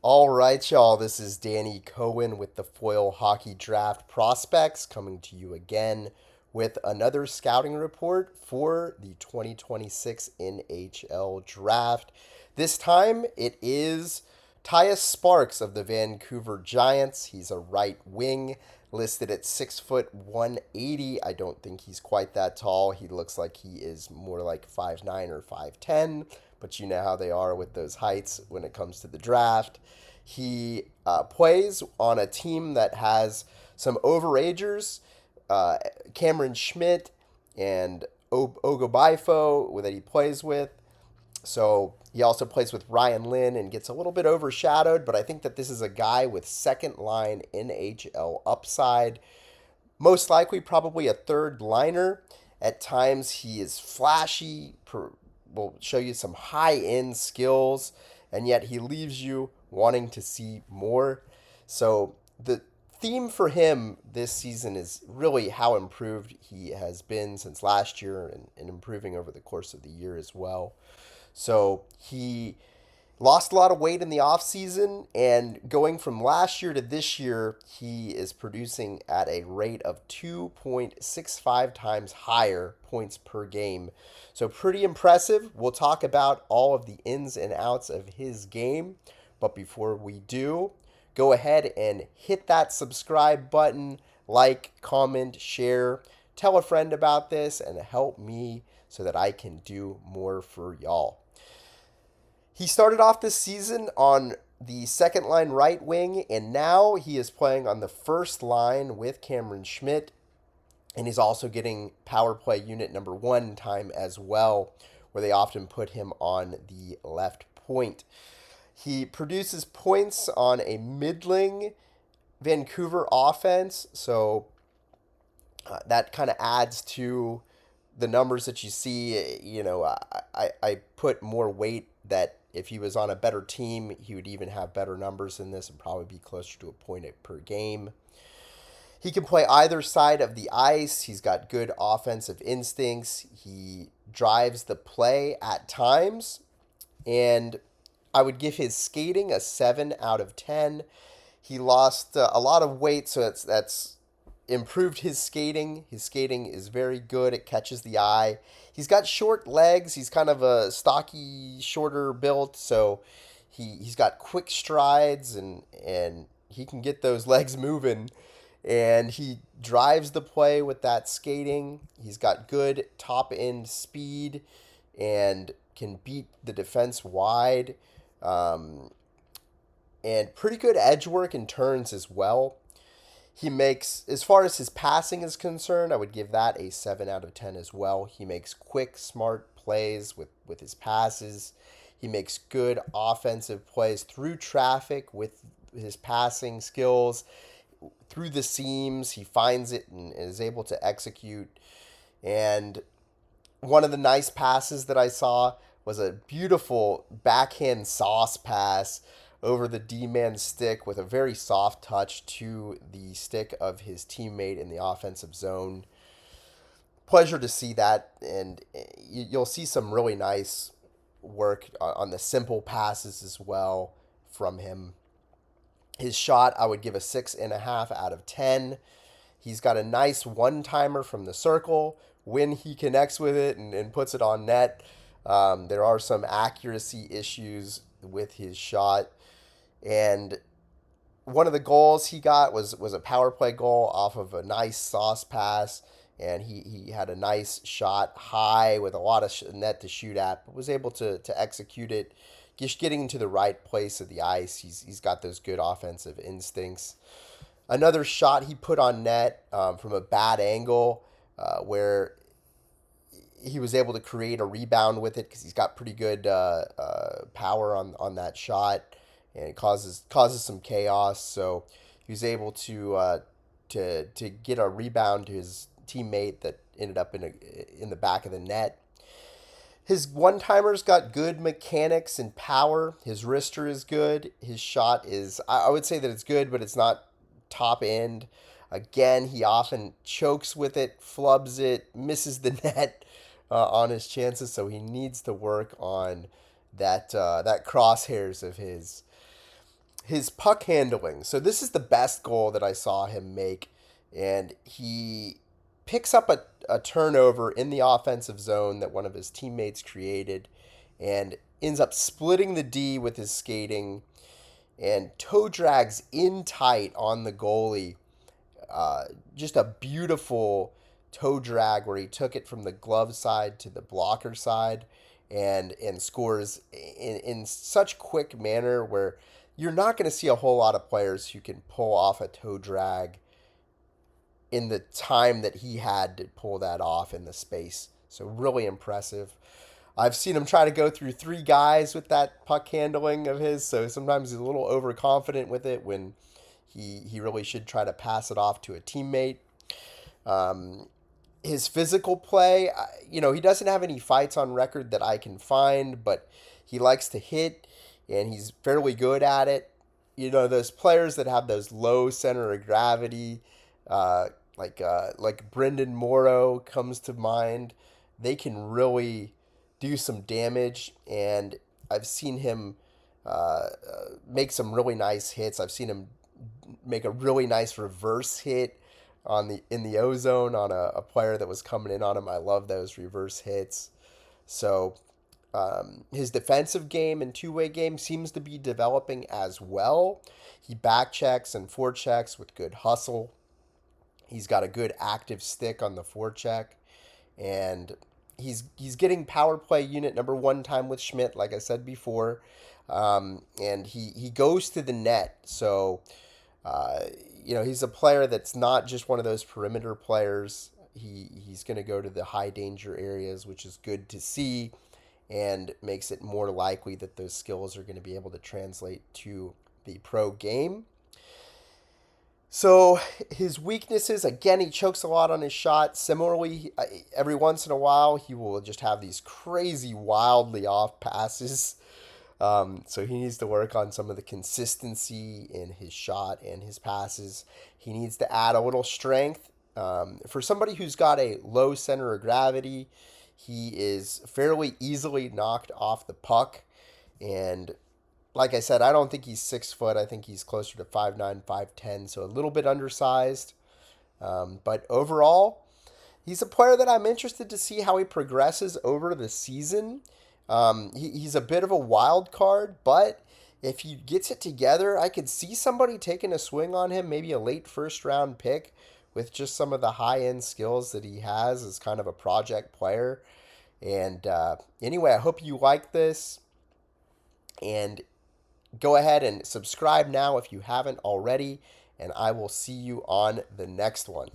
All right, y'all. This is Danny Cohen with the Foil Hockey Draft Prospects coming to you again with another scouting report for the 2026 NHL Draft. This time it is Tyus Sparks of the Vancouver Giants. He's a right wing, listed at 6 foot 180. I don't think he's quite that tall. He looks like he is more like 5'9" or 5'10", but you know how they are with those heights when it comes to the draft. He plays on a team that has some overagers, Cameron Schmidt and Ogobifo that he plays with. So he also plays with Ryan Lynn and gets a little bit overshadowed, but I think that this is a guy with second line NHL upside. Most likely, probably a third liner. At times, he is flashy, will show you some high end skills, and yet he leaves you wanting to see more. So the theme for him this season is really how improved he has been since last year and improving over the course of the year as well. So he lost a lot of weight in the offseason, and going from last year to this year, he is producing at a rate of 2.65 times higher points per game. So pretty impressive. We'll talk about all of the ins and outs of his game. But before we do, go ahead and hit that subscribe button, like, comment, share, tell a friend about this, and help me so that I can do more for y'all. He started off this season on the second line right wing, and now he is playing on the first line with Cameron Schmidt, and he's also getting power play unit number one time as well, where they often put him on the left point. He produces points on a middling Vancouver offense, so that kind of adds to the numbers that you see. I put more weight that if he was on a better team, he would even have better numbers than this and probably be closer to a point per game. He can play either side of the ice. He's got good offensive instincts. He drives the play at times. And I would give his skating a 7 out of 10. He lost a lot of weight, so that's improved his skating. His skating is very good. It catches the eye. He's got short legs. He's kind of a stocky, shorter built, so he's got quick strides and he can get those legs moving. And he drives the play with that skating. He's got good top end speed and can beat the defense wide. And pretty good edge work and turns as well. He makes, as far as his passing is concerned, I would give that a 7 out of 10 as well. He makes quick, smart plays with his passes. He makes good offensive plays through traffic with his passing skills. Through the seams, he finds it and is able to execute. And one of the nice passes that I saw was a beautiful backhand sauce pass over the D-man stick with a very soft touch to the stick of his teammate in the offensive zone. Pleasure to see that, and you'll see some really nice work on the simple passes as well from him. His shot, I would give a 6.5 out of 10. He's got a nice one-timer from the circle when he connects with it and puts it on net. There are some accuracy issues with his shot. And one of the goals he got was a power play goal off of a nice sauce pass. And he had a nice shot high with a lot of net to shoot at, but was able to execute it. Just getting into the right place of the ice. He's got those good offensive instincts. Another shot he put on net from a bad angle where he was able to create a rebound with it because he's got pretty good power on that shot, and it causes some chaos. So he was able to get a rebound to his teammate that ended up in the back of the net. His one-timer's got good mechanics and power. His wrister is good. His shot is, I would say that it's good, but it's not top end. Again, he often chokes with it, flubs it, misses the net on his chances, so he needs to work on that crosshairs of his. his puck handling. So this is the best goal that I saw him make, and he picks up a turnover in the offensive zone that one of his teammates created, and ends up splitting the D with his skating, and toe drags in tight on the goalie. Just a beautiful toe drag where he took it from the glove side to the blocker side, and scores in such quick manner where you're not going to see a whole lot of players who can pull off a toe drag in the time that he had to pull that off in the space. So really impressive. I've seen him try to go through three guys with that puck handling of his, so sometimes he's a little overconfident with it when he really should try to pass it off to a teammate. Um, his physical play, he doesn't have any fights on record that I can find, but he likes to hit and he's fairly good at it. Those players that have those low center of gravity, uh, like Brendan Morrow comes to mind. They can really do some damage, and I've seen him make some really nice hits. I've seen him make a really nice reverse hit in the ozone on a player that was coming in on him. I love those reverse hits. So his defensive game and two-way game seems to be developing as well. He back checks and forechecks with good hustle. He's got a good active stick on the forecheck, and he's getting power play unit number one time with Schmidt, like I said before, and he goes to the net. So uh, he's a player that's not just one of those perimeter players. He's going to go to the high danger areas, which is good to see, and makes it more likely that those skills are going to be able to translate to the pro game. So his weaknesses, again, he chokes a lot on his shot. Similarly, every once in a while, he will just have these crazy, wildly off passes. So he needs to work on some of the consistency in his shot and his passes. He needs to add a little strength. For somebody who's got a low center of gravity, he is fairly easily knocked off the puck. And like I said, I don't think he's 6 foot. I think he's closer to 5'9", 5'10", so a little bit undersized. But overall, he's a player that I'm interested to see how he progresses over the season. He's a bit of a wild card, but if he gets it together, I could see somebody taking a swing on him, maybe a late first round pick with just some of the high end skills that he has as kind of a project player. And anyway, I hope you like this. And go ahead and subscribe now if you haven't already, and I will see you on the next one.